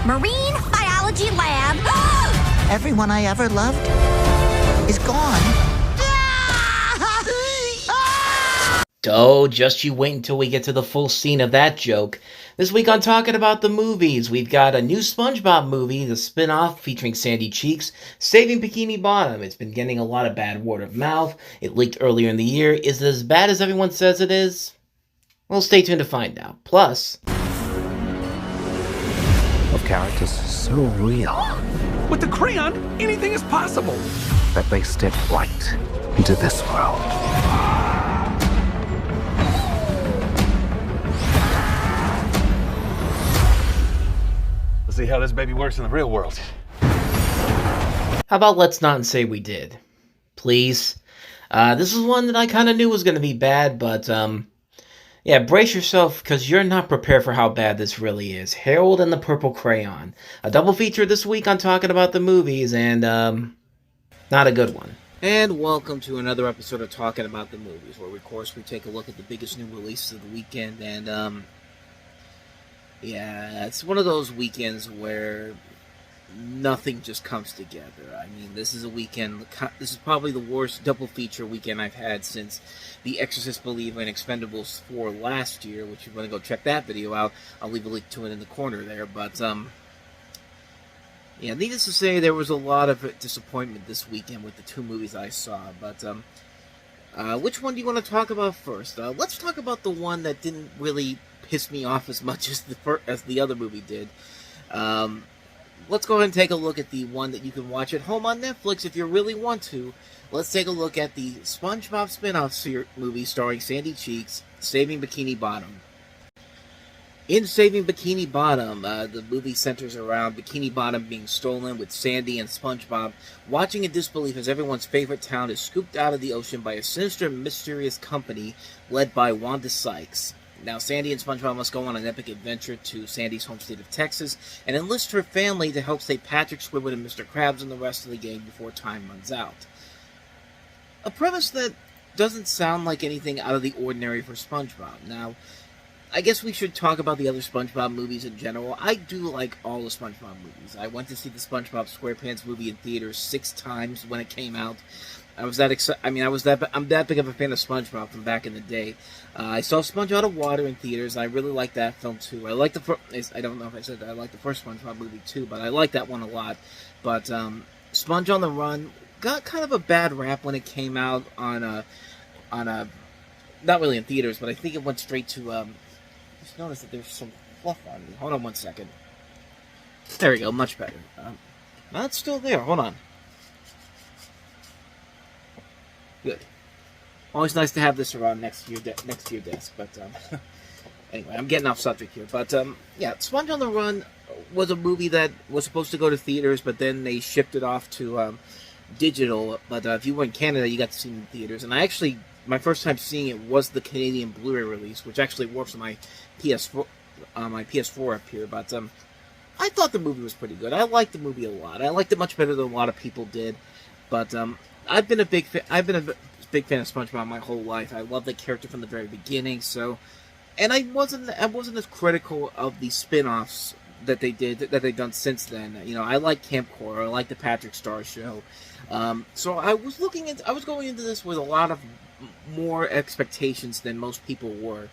Marine biology lab. Everyone I ever loved is gone. Oh, just you wait until we get to the full scene of that joke. This week on Talking About the Movies, we've got a new SpongeBob movie, the spin-off featuring Sandy Cheeks, Saving Bikini Bottom. It's been getting a lot of bad word of mouth. It leaked earlier in the year. Is it as bad as everyone says it is? Well, stay tuned to find out. Plus, of characters so real With the Crayon, anything is possible. that they step right into this world. Let's see how this baby works in the real world. how about let's not say we did? Please. This is one that I kind of knew was going to be bad, but, yeah, brace yourself, because you're not prepared for how bad this really is. Harold and the Purple Crayon. A double feature this week on Talking About the Movies, and, not a good one. And welcome to another episode of Talking About the Movies, where, of course, we take a look at the biggest new releases of the weekend, and, yeah, it's one of those weekends where nothing just comes together. I mean, this is a weekend, this is probably the worst double feature weekend I've had since The Exorcist Believer and Expendables 4 last year, which if you want to go check that video out, I'll leave a link to it in the corner there, but, yeah, needless to say, there was a lot of disappointment this weekend with the two movies I saw, but, which one do you want to talk about first? Let's talk about the one that didn't really piss me off as much as the other movie did. Let's go ahead and take a look at the one that you can watch at home on Netflix if you really want to. Let's take a look at the SpongeBob spin-off movie starring Sandy Cheeks, Saving Bikini Bottom. In Saving Bikini Bottom, the movie centers around Bikini Bottom being stolen, with Sandy and SpongeBob watching in disbelief as everyone's favorite town is scooped out of the ocean by a sinister and mysterious company led by Wanda Sykes. Now, Sandy and SpongeBob must go on an epic adventure to Sandy's home state of Texas and enlist her family to help save Patrick, Squidward, and Mr. Krabs and the rest of the gang before time runs out. A premise that doesn't sound like anything out of the ordinary for SpongeBob. Now, I guess we should talk about the other SpongeBob movies in general. I do like all the SpongeBob movies. I went to see the SpongeBob SquarePants movie in theaters 6 times when it came out. I'm that big of a fan of SpongeBob from back in the day. I saw Sponge Out of Water in theaters. I really like that film too. I like I don't know if I said that. I like the first SpongeBob movie too, but I like that one a lot. But Sponge on the Run got kind of a bad rap when it came out on a not really in theaters, but I think it went straight to. Just noticed that there's some fluff on me. Hold on one second. There we go, much better. No, it's still there. Hold on. Good. Always nice to have this around next to your desk, but anyway, I'm getting off subject here. But yeah, Sponge on the Run was a movie that was supposed to go to theaters, but then they shipped it off to digital. But if you were in Canada, you got to see it in theaters. And my first time seeing it was the Canadian Blu-ray release, which actually works on my PS4 up here. But I thought the movie was pretty good. I liked the movie a lot. I liked it much better than a lot of people did. But I've been a big fan of SpongeBob my whole life. I love the character from the very beginning. So, and I wasn't as critical of the spin-offs that they've done since then. You know, I like Camp Coral. I like the Patrick Star Show. So I was going into this with a lot of more expectations than most people were.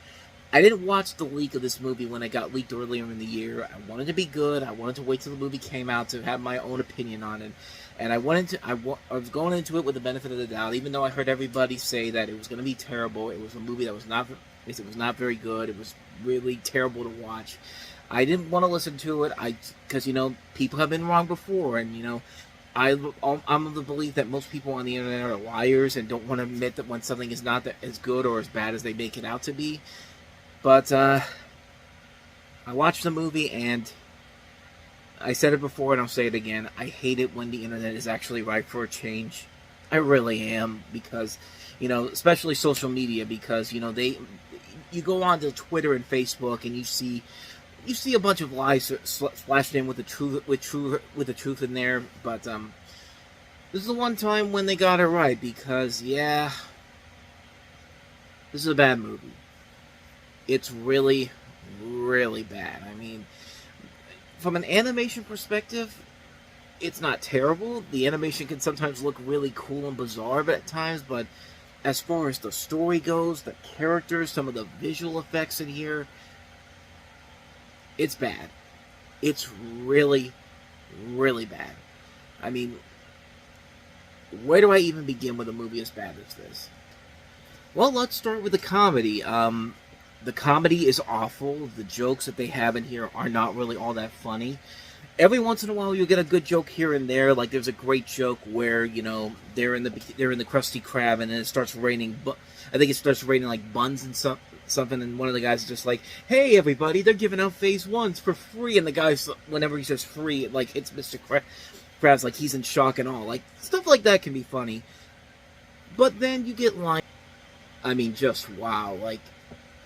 I didn't watch the leak of this movie when it got leaked earlier in the year. I wanted to be good. I wanted to wait till the movie came out to have my own opinion on it. And I was going into it with the benefit of the doubt, even though I heard everybody say that it was going to be terrible. It was a movie that was not very good. It was really terrible to watch. I didn't want to listen to it, because, you know, people have been wrong before, and, you know, I'm of the belief that most people on the internet are liars and don't want to admit that when something is not as good or as bad as they make it out to be. But I watched the movie, and I said it before and I'll say it again. I hate it when the internet is actually ripe for a change. I really am, because, you know, especially social media, because, you know, you go on to Twitter and Facebook and you see a bunch of lies splashed in with the truth in there. But this is the one time when they got it right, because yeah, this is a bad movie. It's really, really bad. I mean, from an animation perspective, it's not terrible. The animation can sometimes look really cool and bizarre at times, but as far as the story goes, the characters, some of the visual effects in here, it's bad. It's really, really bad. I mean, where do I even begin with a movie as bad as this? Well, let's start with the comedy. The comedy is awful. The jokes that they have in here are not really all that funny. Every once in a while, you'll get a good joke here and there. Like there's a great joke where they're in the Krusty Krab, and then it starts raining. I think it starts raining like buns and something. And one of the guys is just like, "Hey, everybody, they're giving out phase ones for free." And the guy, whenever he says free, it like hits Mr. Krabs like he's in shock and all. Like stuff like that can be funny. But then you get lines. I mean, just wow, like.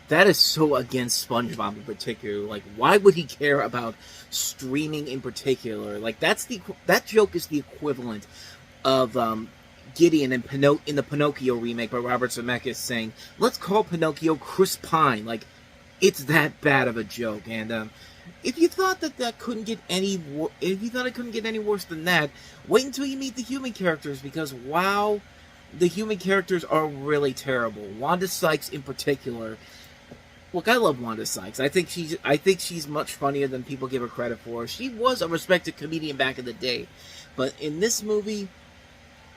That is so against SpongeBob in particular. Like, why would he care about streaming in particular? Like, that joke is the equivalent of Gideon in the Pinocchio remake by Robert Zemeckis saying, "Let's call Pinocchio Chris Pine." Like, it's that bad of a joke. And if you thought that couldn't get any, if you thought it couldn't get any worse than that, wait until you meet the human characters, because wow, the human characters are really terrible. Wanda Sykes in particular. Look, I love Wanda Sykes. I think she's much funnier than people give her credit for. She was a respected comedian back in the day, but in this movie,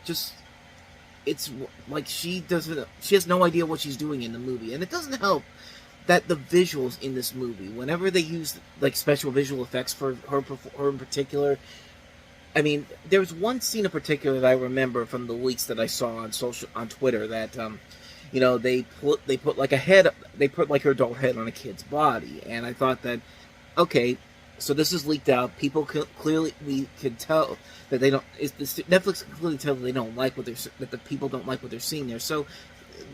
it's like she has no idea what she's doing in the movie, and it doesn't help that the visuals in this movie, whenever they use like special visual effects for her in particular. I mean, there's one scene in particular that I remember from the leaks that I saw on Twitter that. They put like her adult head on a kid's body, and I thought that, okay, so this is leaked out. People we can tell that they don't. Netflix can clearly tell that they don't like that the people don't like what they're seeing there. So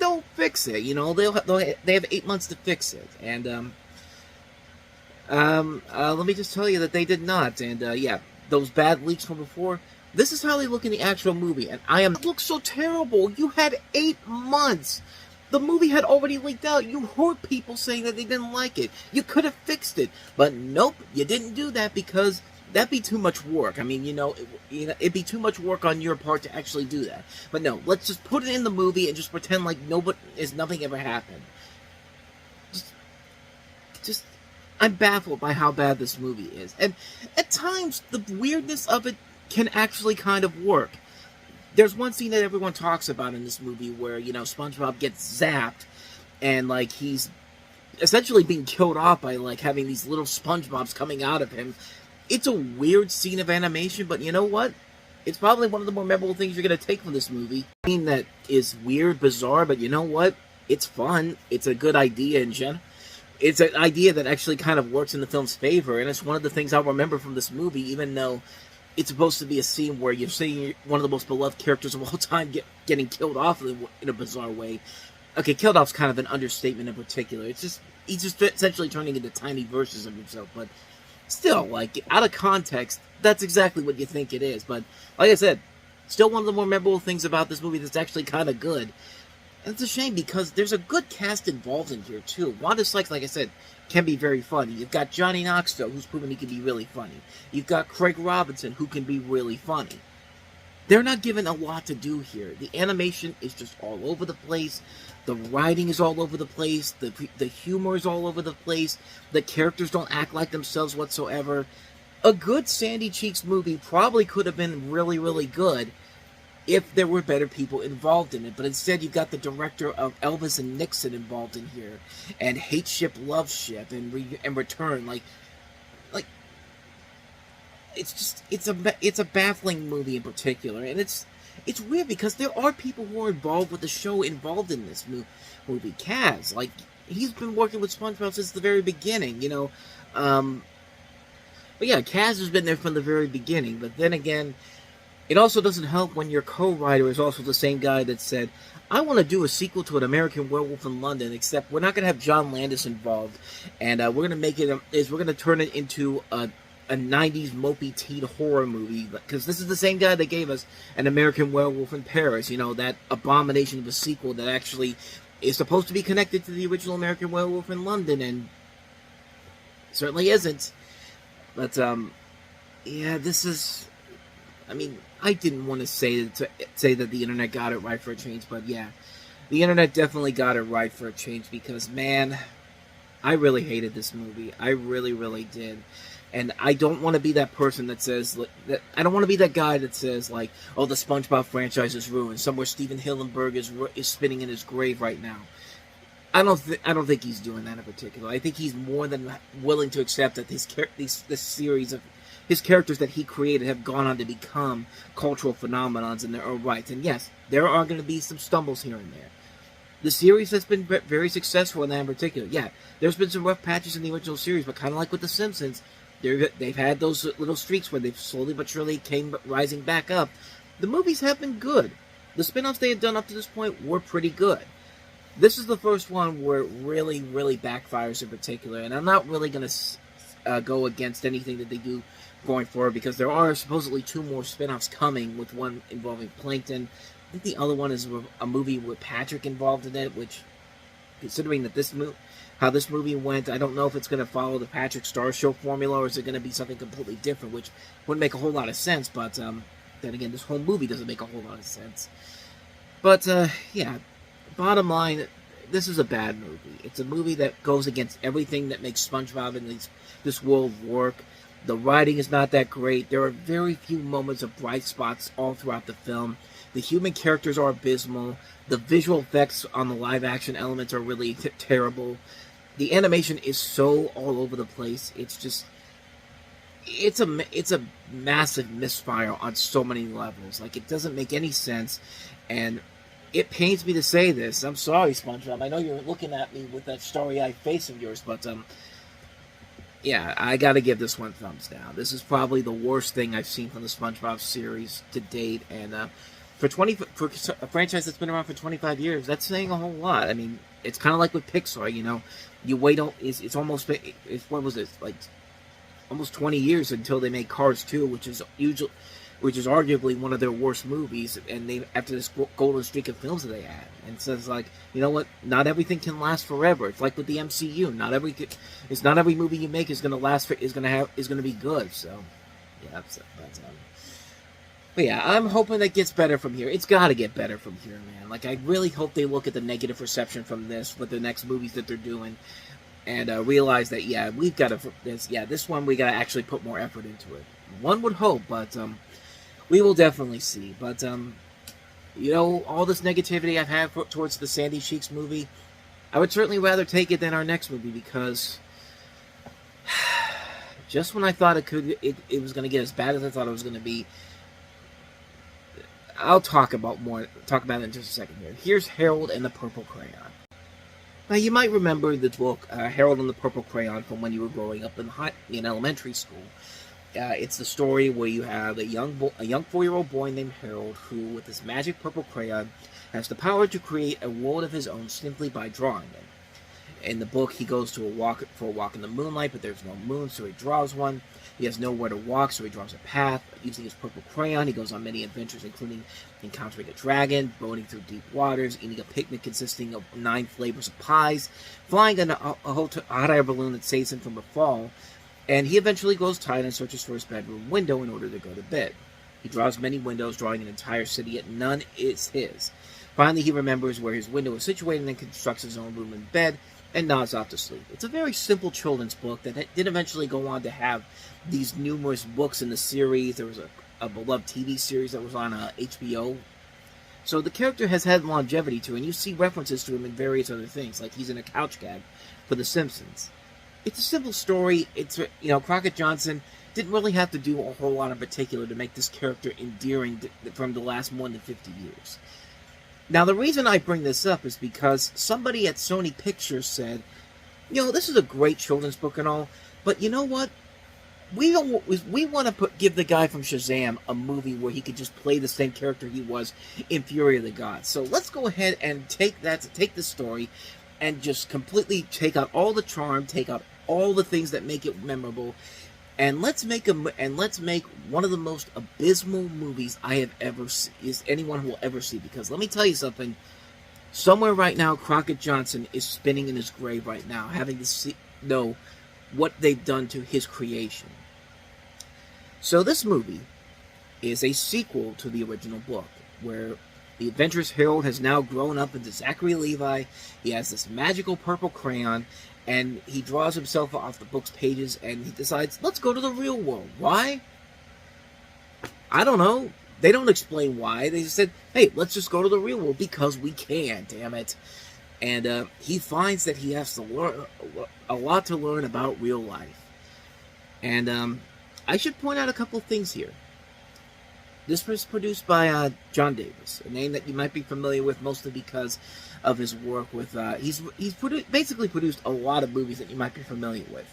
they'll fix it. They have 8 months to fix it, and let me just tell you that they did not. And yeah, those bad leaks from before. This is how they look in the actual movie, and it looks so terrible. You had 8 months. The movie had already leaked out. You heard people saying that they didn't like it. You could have fixed it, but nope, you didn't do that because that'd be too much work. I mean, it'd be too much work on your part to actually do that. But no, let's just put it in the movie and just pretend like nothing ever happened. I'm baffled by how bad this movie is, and at times the weirdness of it can actually kind of work. There's one scene that everyone talks about in this movie where, SpongeBob gets zapped and, like, he's essentially being killed off by, like, having these little SpongeBobs coming out of him. It's a weird scene of animation, but you know what? It's probably one of the more memorable things you're going to take from this movie. I mean, that is weird, bizarre, but you know what? It's fun. It's a good idea in general. It's an idea that actually kind of works in the film's favor, and it's one of the things I'll remember from this movie, even though it's supposed to be a scene where you're seeing one of the most beloved characters of all time getting killed off in a bizarre way. Okay, killed off's kind of an understatement in particular. He's just essentially turning into tiny versions of himself, but still, like, out of context, that's exactly what you think it is. But, like I said, still one of the more memorable things about this movie that's actually kind of good. And it's a shame because there's a good cast involved in here, too. Wanda Sykes, like I said, can be very funny. You've got Johnny Knoxville, who's proven he can be really funny. You've got Craig Robinson, who can be really funny. They're not given a lot to do here. The animation is just all over the place. The writing is all over the place. The humor is all over the place. The characters don't act like themselves whatsoever. A good Sandy Cheeks movie probably could have been really, really good if there were better people involved in it. But instead, you've got the director of Elvis and Nixon involved in here, and Hate Ship, Love Ship, and Return. Like, it's a baffling movie in particular, and it's weird because there are people who are involved with the show involved in this movie. Kaz, like, he's been working with SpongeBob since the very beginning, But yeah, Kaz has been there from the very beginning. But then again, it also doesn't help when your co-writer is also the same guy that said, I want to do a sequel to An American Werewolf in London, except we're not going to have John Landis involved, and we're going to turn it into a 90s mopey teen horror movie, because this is the same guy that gave us An American Werewolf in Paris, that abomination of a sequel that actually is supposed to be connected to the original American Werewolf in London, and certainly isn't. But yeah, this is. I mean, I didn't want to say that the internet got it right for a change, but yeah, the internet definitely got it right for a change because, man, I really hated this movie. I really, really did. And I don't want to be that person that says that. I don't want to be that guy that says like, "Oh, the SpongeBob franchise is ruined." Somewhere Steven Hillenburg is spinning in his grave right now. I don't think he's doing that in particular. I think he's more than willing to accept that this series of his characters that he created have gone on to become cultural phenomenons in their own rights. And yes, there are going to be some stumbles here and there. The series has been very successful in that in particular. Yeah, there's been some rough patches in the original series, but kind of like with The Simpsons, they've had those little streaks where they've slowly but surely came rising back up. The movies have been good. The spin-offs they had done up to this point were pretty good. This is the first one where it really, really backfires in particular, and I'm not really going to go against anything that they do going forward because there are supposedly 2 more spin-offs coming, with one involving Plankton. I think the other one is a movie with Patrick involved in it, which, considering that how this movie went, I don't know if it's going to follow the Patrick Star Show formula or is it going to be something completely different, which wouldn't make a whole lot of sense, but then again, this whole movie doesn't make a whole lot of sense. But, yeah, bottom line, this is a bad movie. It's a movie that goes against everything that makes SpongeBob and this world work. The writing is not that great. There are very few moments of bright spots all throughout the film. The human characters are abysmal. The visual effects on the live-action elements are really terrible. The animation is so all over the place. It's just... It's a massive misfire on so many levels. Like, it doesn't make any sense. And it pains me to say this. I'm sorry, SpongeBob. I know you're looking at me with that starry-eyed face of yours, but... yeah, I gotta give this one thumbs down. This is probably the worst thing I've seen from the SpongeBob series to date, and for a franchise that's been around for 25 years, that's saying a whole lot. I mean, it's kind of like with Pixar, you know, you wait on it's almost what was it, like almost 20 years until they made Cars 2, which is arguably one of their worst movies, and they after this golden streak of films that they had. And so it's like, you know what? Not everything can last forever. It's like with the MCU. Not every movie you make is going to last. Is going to be good. So, yeah, but yeah, I'm hoping that gets better from here. It's got to get better from here, man. Like, I really hope they look at the negative reception from this with the next movies that they're doing, and realize that this one we got to actually put more effort into it. One would hope, but we will definitely see. But you know, all this negativity I've had towards the Sandy Cheeks movie, I would certainly rather take it than our next movie, because just when I thought it was going to get as bad as I thought it was going to be, I'll talk about it in just a second here. Here's Harold and the Purple Crayon. Now, you might remember the book Harold and the Purple Crayon from when you were growing up in elementary school. It's the story where you have a young 4-year-old boy named Harold who, with his magic purple crayon, has the power to create a world of his own simply by drawing it. In the book, he goes for a walk in the moonlight, but there's no moon, so he draws one. He has nowhere to walk, so he draws a path. Using his purple crayon, he goes on many adventures, including encountering a dragon, boating through deep waters, eating a picnic consisting of 9 flavors of pies, flying in a hot air balloon that saves him from a fall, and he eventually grows tired and searches for his bedroom window in order to go to bed. He draws many windows, drawing an entire city, yet none is his. Finally, he remembers where his window is situated and constructs his own room and bed, and nods off to sleep. It's a very simple children's book that did eventually go on to have these numerous books in the series. There was a beloved TV series that was on HBO. So the character has had longevity to it, and you see references to him in various other things, like he's in a couch gag for The Simpsons. It's a simple story. It's, you know, Crockett Johnson didn't really have to do a whole lot in particular to make this character endearing from the last more than 50 years. Now, the reason I bring this up is because somebody at Sony Pictures said, you know, this is a great children's book and all, but you know what? We want to give the guy from Shazam a movie where he could just play the same character he was in Fury of the Gods. So let's go ahead and take the story and just completely take out all the charm, take out all the things that make it memorable, and let's make one of the most abysmal movies I have ever seen, is anyone will ever see. Because let me tell you something, somewhere right now, Crockett Johnson is spinning in his grave right now, having to know what they've done to his creation. So this movie is a sequel to the original book, where the adventurous Harold has now grown up into Zachary Levi. He has this magical purple crayon, and he draws himself off the book's pages, and he decides, let's go to the real world. Why? I don't know. They don't explain why. They just said, hey, let's just go to the real world because we can, damn it. And he finds that he has to learn a lot to learn about real life. And I should point out a couple of things here. This was produced by John Davis, a name that you might be familiar with mostly because of his work with... he's basically produced a lot of movies that you might be familiar with.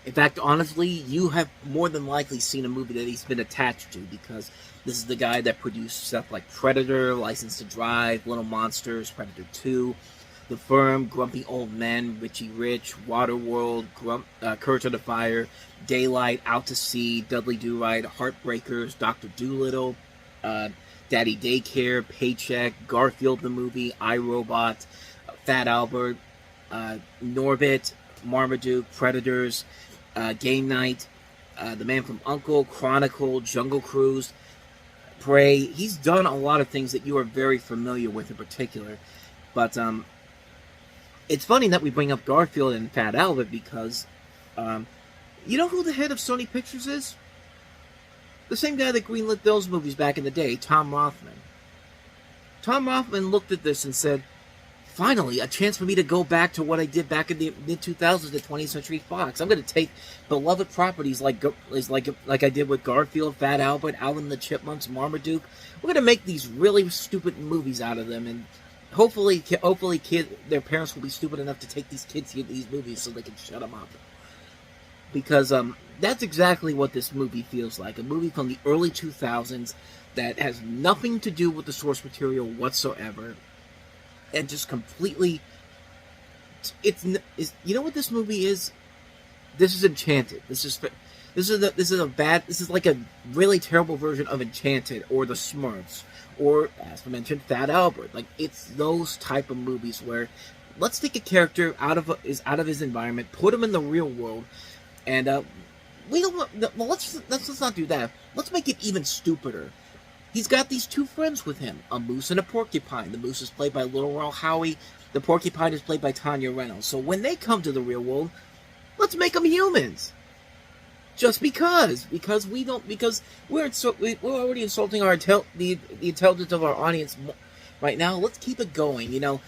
In fact, honestly, you have more than likely seen a movie that he's been attached to, because this is the guy that produced stuff like Predator, License to Drive, Little Monsters, Predator 2, The Firm, Grumpy Old Men, Richie Rich, Waterworld, Courage Under Fire, Daylight, Out to Sea, Dudley Do-Right, Heartbreakers, Dr. Dolittle, Daddy Daycare, Paycheck, Garfield the Movie, iRobot, Fat Albert, Norbit, Marmaduke, Predators, Game Night, The Man from U.N.C.L.E., Chronicle, Jungle Cruise, Prey. He's done a lot of things that you are very familiar with in particular. But it's funny that we bring up Garfield and Fat Albert because you know who the head of Sony Pictures is? The same guy that greenlit those movies back in the day, Tom Rothman. Tom Rothman looked at this and said, finally, a chance for me to go back to what I did back in the mid-2000s at 20th Century Fox. I'm going to take beloved properties like I did with Garfield, Fat Albert, Alvin and the Chipmunks, Marmaduke. We're going to make these really stupid movies out of them, and hopefully their parents will be stupid enough to take these kids to these movies so they can shut them up. Because that's exactly what this movie feels like. A movie from the early 2000s that has nothing to do with the source material whatsoever. And just completely... you know what this movie is? This is Enchanted. This is like a really terrible version of Enchanted or The Smurfs. Or, as I mentioned, Fat Albert. Like, it's those type of movies where let's take a character out of his environment, put him in the real world, and we don't want... Well, let's not do that. Let's make it even stupider. He's got these two friends with him, a moose and a porcupine. The moose is played by Little Earl Howe. The porcupine is played by Tanya Reynolds. So when they come to the real world, let's make them humans. Just because we're already insulting the intelligence of our audience right now. Let's keep it going.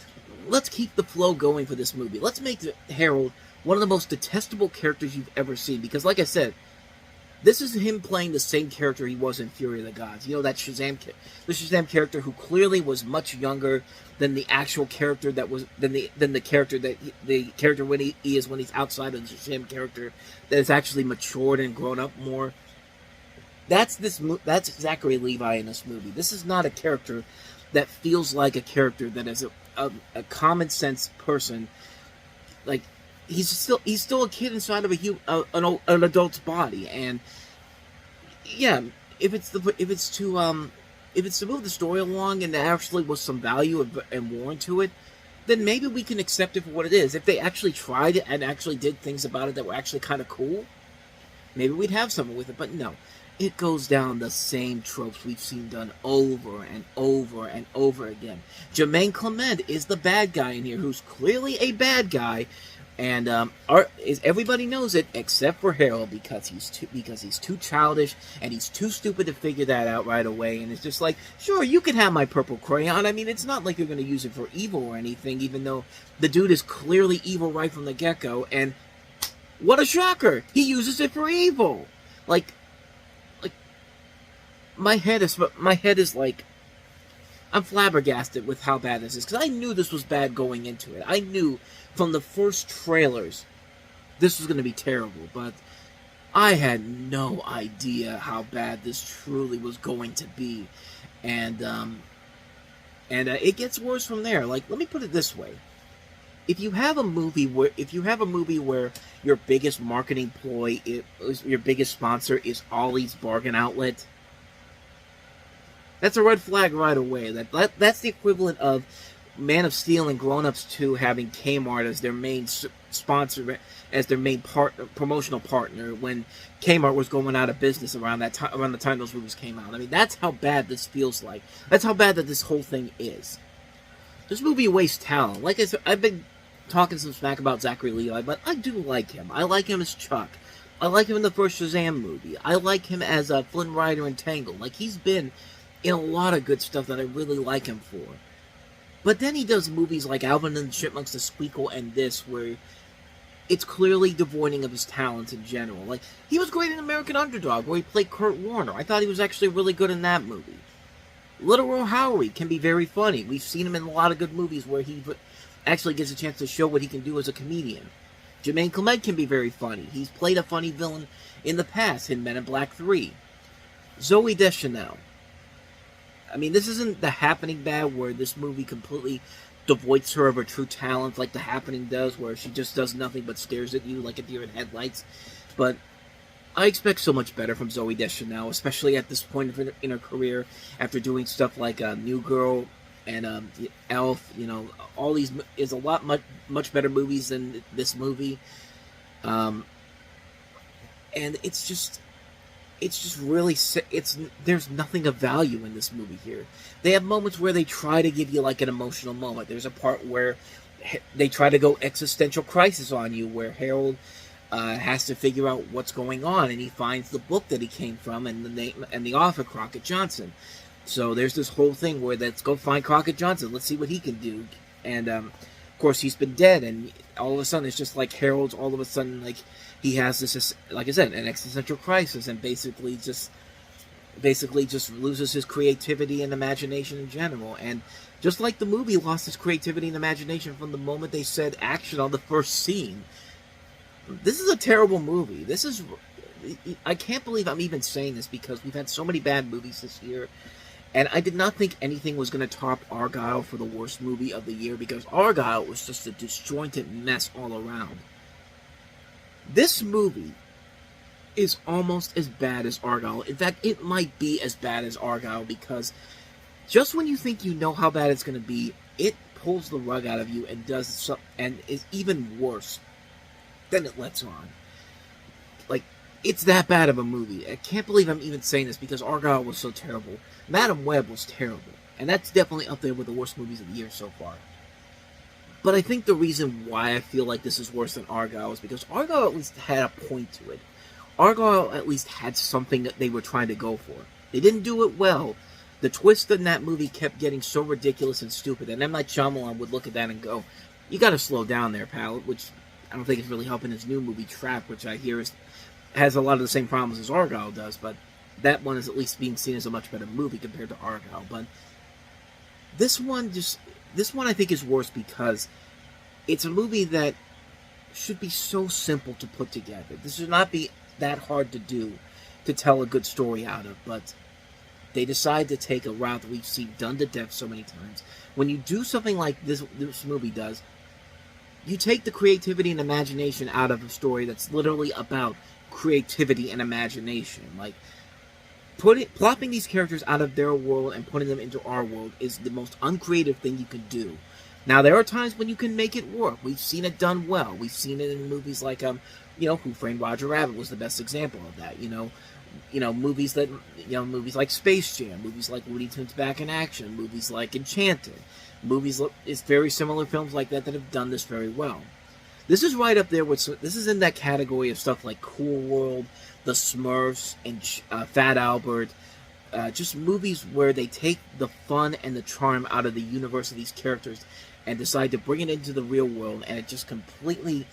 Let's keep the flow going for this movie. Let's make Harold one of the most detestable characters you've ever seen. Because, like I said, this is him playing the same character he was in Fury of the Gods. That the Shazam character who clearly was much younger than the actual character that was the character when he is when he's outside of the Shazam character that is actually matured and grown up more. That's Zachary Levi in this movie. This is not a character that feels like a character that is a common sense person. Like, he's still a kid inside of an adult's body, and yeah, if it's to move the story along and there actually was some value and warrant to it, then maybe we can accept it for what it is. If they actually tried it and actually did things about it that were actually kind of cool, maybe we'd have something with it. But no, it goes down the same tropes we've seen done over and over and over again. Jermaine Clement is the bad guy in here, who's clearly a bad guy. And everybody knows it except for Harold because he's too childish and he's too stupid to figure that out right away. And it's just like, sure, you can have my purple crayon. I mean, it's not like you're going to use it for evil or anything, even though the dude is clearly evil right from the get-go. And what a shocker! He uses it for evil. Like my head is like, I'm flabbergasted with how bad this is, because I knew this was bad going into it. I knew from the first trailers this was going to be terrible, but I had no idea how bad this truly was going to be. And it gets worse from there. Like, let me put it this way. If you have a movie where your biggest marketing ploy your biggest sponsor is Ollie's Bargain Outlet, that's a red flag right away. That's the equivalent of Man of Steel and Grown Ups 2 having Kmart as their main sponsor, as their main promotional partner, when Kmart was going out of business around that time, around the time those movies came out. I mean, that's how bad this feels like. That's how bad that this whole thing is. This movie wastes talent. Like I said, I've been talking some smack about Zachary Levi, but I do like him. I like him as Chuck. I like him in the first Shazam movie. I like him as Flynn Rider in Tangled. Like, he's been in a lot of good stuff that I really like him for. But then he does movies like Alvin and the Chipmunks, The Squeakle, and this, where it's clearly devoiding of his talents in general. Like, he was great in American Underdog, where he played Kurt Warner. I thought he was actually really good in that movie. Little Earl Howery can be very funny. We've seen him in a lot of good movies where he actually gets a chance to show what he can do as a comedian. Jermaine Clement can be very funny. He's played a funny villain in the past in Men in Black 3. Zooey Deschanel. I mean, this isn't The Happening bad, where this movie completely devoids her of her true talent like The Happening does, where she just does nothing but stares at you like a deer in headlights. But I expect so much better from Zooey Deschanel, especially at this point in her career, after doing stuff like New Girl and Elf. You know, all these is a lot much better movies than this movie, and it's just really, there's nothing of value in this movie here. They have moments where they try to give you like an emotional moment. There's a part where they try to go existential crisis on you, where Harold has to figure out what's going on, and he finds the book that he came from and the name and the author, Crockett Johnson. So there's this whole thing where let's go find Crockett Johnson. Let's see what he can do. And of course, he's been dead, and all of a sudden it's just like Harold's all of a sudden like he has this, like I said, an existential crisis, and basically just loses his creativity and imagination in general. And just like the movie lost its creativity and imagination from the moment they said action on the first scene, this is a terrible movie. I can't believe I'm even saying this, because we've had so many bad movies this year, and I did not think anything was going to top Argylle for the worst movie of the year, because Argylle was just a disjointed mess all around. This movie is almost as bad as Argylle. In fact, it might be as bad as Argylle, because just when you think you know how bad it's going to be, it pulls the rug out of you and does something, and is even worse than it lets on. Like, it's that bad of a movie. I can't believe I'm even saying this, because Argylle was so terrible. Madam Web was terrible, and that's definitely up there with the worst movies of the year so far. But I think the reason why I feel like this is worse than Argylle is because Argylle at least had a point to it. Argylle at least had something that they were trying to go for. They didn't do it well. The twist in that movie kept getting so ridiculous and stupid, and M. Night Shyamalan would look at that and go, "You gotta slow down there, pal," which I don't think is really helping his new movie, Trap, which I hear has a lot of the same problems as Argylle does, but that one is at least being seen as a much better movie compared to Argylle. But this one I think is worse because it's a movie that should be so simple to put together. This should not be that hard to do, to tell a good story out of, but they decide to take a route that we've seen done to death so many times. When you do something like this movie does, you take the creativity and imagination out of a story that's literally about creativity and imagination. Like, plopping these characters out of their world and putting them into our world is the most uncreative thing you can do. Now, there are times when you can make it work. We've seen it done well. We've seen it in movies like, Who Framed Roger Rabbit was the best example of that. Movies like Space Jam, movies like Looney Tunes Back in Action, movies like Enchanted, it's very similar films like that have done this very well. This is right up there with, this is in that category of stuff like Cool World, The Smurfs, and Fat Albert. Just movies where they take the fun and the charm out of the universe of these characters and decide to bring it into the real world, and it just completely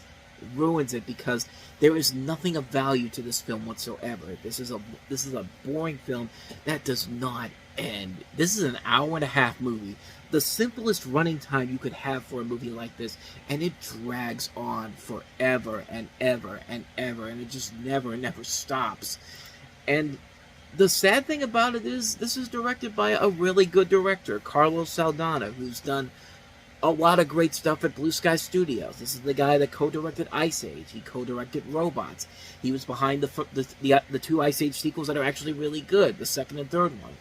ruins it because there is nothing of value to this film whatsoever. This is a boring film that does not end. This is an hour-and-a-half movie, the simplest running time you could have for a movie like this, and it drags on forever and ever and ever, and it just never stops. And the sad thing about it is, this is directed by a really good director, Carlos Saldana, who's done a lot of great stuff at Blue Sky Studios. This is the guy that co-directed Ice Age. He co-directed Robots. He was behind the two Ice Age sequels that are actually really good, the second and third one.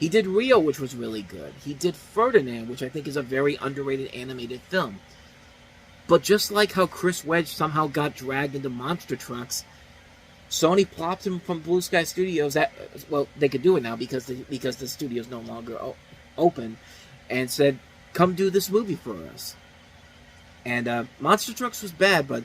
He did Rio, which was really good. He did Ferdinand, which I think is a very underrated animated film. But just like how Chris Wedge somehow got dragged into monster trucks, Sony plopped him from Blue Sky Studios. Well, they could do it now because the studio's no longer open, and said, "Come do this movie for us." And Monster Trucks was bad, but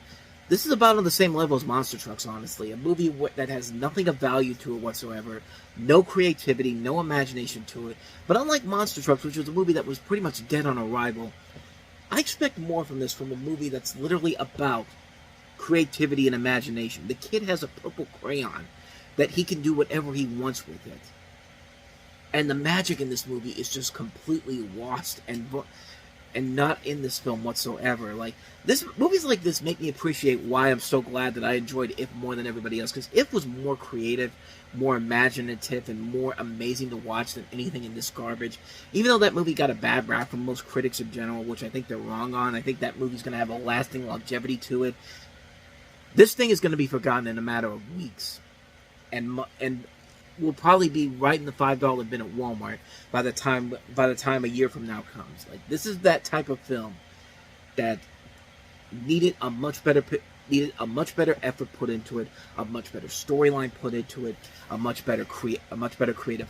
this is about on the same level as Monster Trucks, honestly. A movie that has nothing of value to it whatsoever, no creativity, no imagination to it. But unlike Monster Trucks, which was a movie that was pretty much dead on arrival, I expect more from this, from a movie that's literally about creativity and imagination. The kid has a purple crayon that he can do whatever he wants with it. And the magic in this movie is just completely lost and not in this film whatsoever. Like, movies like this make me appreciate why I'm so glad that I enjoyed If more than everybody else, because If was more creative, more imaginative, and more amazing to watch than anything in this garbage. Even though that movie got a bad rap from most critics in general, which I think they're wrong on. I think that movie's going to have a lasting longevity to it. This thing is going to be forgotten in a matter of weeks, and will probably be right in the $5 bin at Walmart by the time a year from now comes. Like, this is that type of film that needed a much better effort put into it, a much better storyline put into it, a much better creative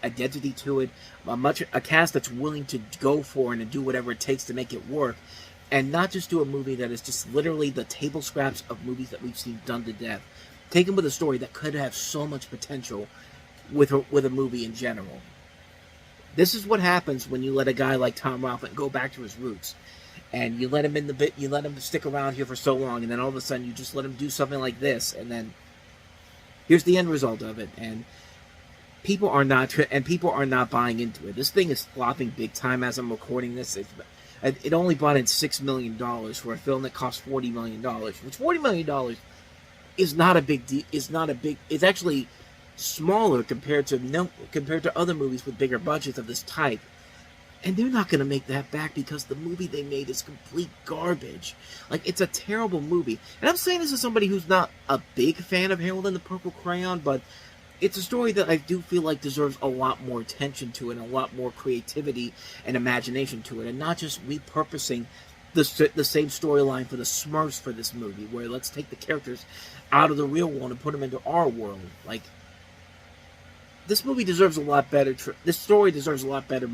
identity to it, a cast that's willing to go for and to do whatever it takes to make it work, and not just do a movie that is just literally the table scraps of movies that we've seen done to death, taken with a story that could have so much potential with a movie in general. This is what happens when you let a guy like Tom Rothman go back to his roots, and you let him stick around here for so long, and then all of a sudden you just let him do something like this, and then here's the end result of it, and people are not buying into it. This thing is flopping big time as I'm recording this. It only brought in $6 million for a film that cost $40 million, which $40 million is not a big deal. It's actually smaller compared to other movies with bigger budgets of this type. And they're not going to make that back because the movie they made is complete garbage. Like, it's a terrible movie. And I'm saying this as somebody who's not a big fan of Harold and the Purple Crayon, but it's a story that I do feel like deserves a lot more attention to it and a lot more creativity and imagination to it, and not just repurposing the same storyline for the Smurfs for this movie, where let's take the characters out of the real world and put them into our world. Like, this movie deserves a lot better. This story deserves a lot better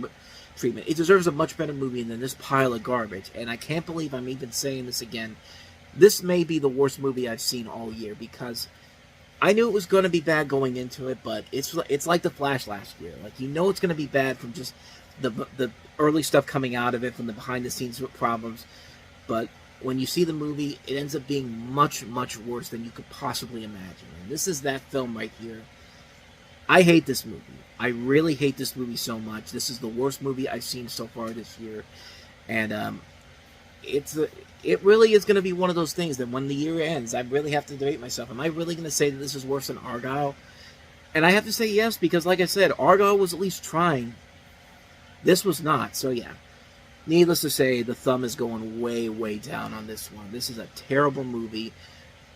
treatment. It deserves a much better movie than this pile of garbage. And I can't believe I'm even saying this again. This may be the worst movie I've seen all year, because I knew it was going to be bad going into it, but it's like The Flash last year. Like, you know it's going to be bad from just the early stuff coming out of it, from the behind-the-scenes problems. But when you see the movie, it ends up being much, much worse than you could possibly imagine. And this is that film right here. I hate this movie. I really hate this movie so much. This is the worst movie I've seen so far this year. And it really is going to be one of those things that when the year ends, I really have to debate myself. Am I really going to say that this is worse than Argyle? And I have to say yes, because like I said, Argyle was at least trying. This was not. So yeah, needless to say, the thumb is going way, way down on this one. This is a terrible movie.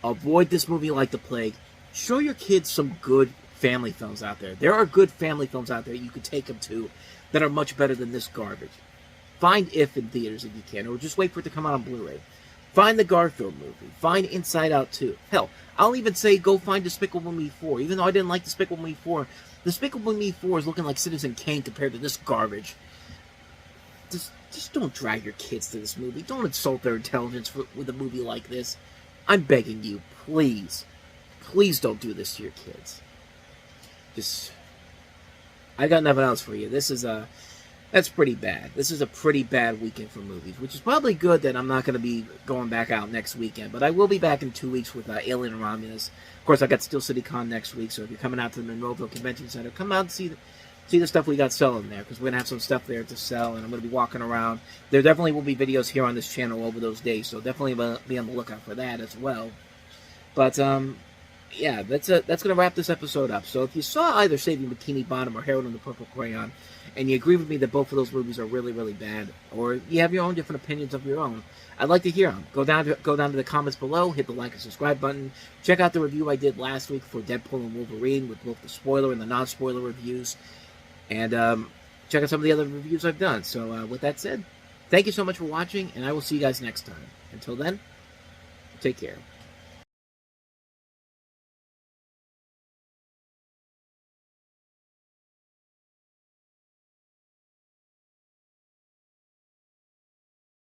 Avoid this movie like the plague. Show your kids some good family films out there. There are good family films out there you could take them to that are much better than this garbage. Find If in theaters if you can, or just wait for it to come out on Blu-ray. Find the Garfield movie. Find Inside Out 2. Hell, I'll even say go find Despicable Me 4. Even though I didn't like Despicable Me 4, Despicable Me 4 is looking like Citizen Kane compared to this garbage. Just don't drag your kids to this movie. Don't insult their intelligence with a movie like this. I'm begging you, please. Please don't do this to your kids. I got nothing else for you. That's pretty bad. This is a pretty bad weekend for movies, which is probably good that I'm not going to be going back out next weekend, but I will be back in 2 weeks with Alien and Romulus. Of course, I got Steel City Con next week, so if you're coming out to the Monroeville Convention Center, come out and see the stuff we got selling there, because we're going to have some stuff there to sell, and I'm going to be walking around. There definitely will be videos here on this channel over those days, so definitely be on the lookout for that as well. But, yeah, that's going to wrap this episode up. So if you saw either Saving Bikini Bottom or Harold and the Purple Crayon, and you agree with me that both of those movies are really, really bad, or you have your own different opinions of your own, I'd like to hear them. Go down to the comments below, hit the like and subscribe button. Check out the review I did last week for Deadpool and Wolverine with both the spoiler and the non-spoiler reviews. And check out some of the other reviews I've done. So with that said, thank you so much for watching, and I will see you guys next time. Until then, take care.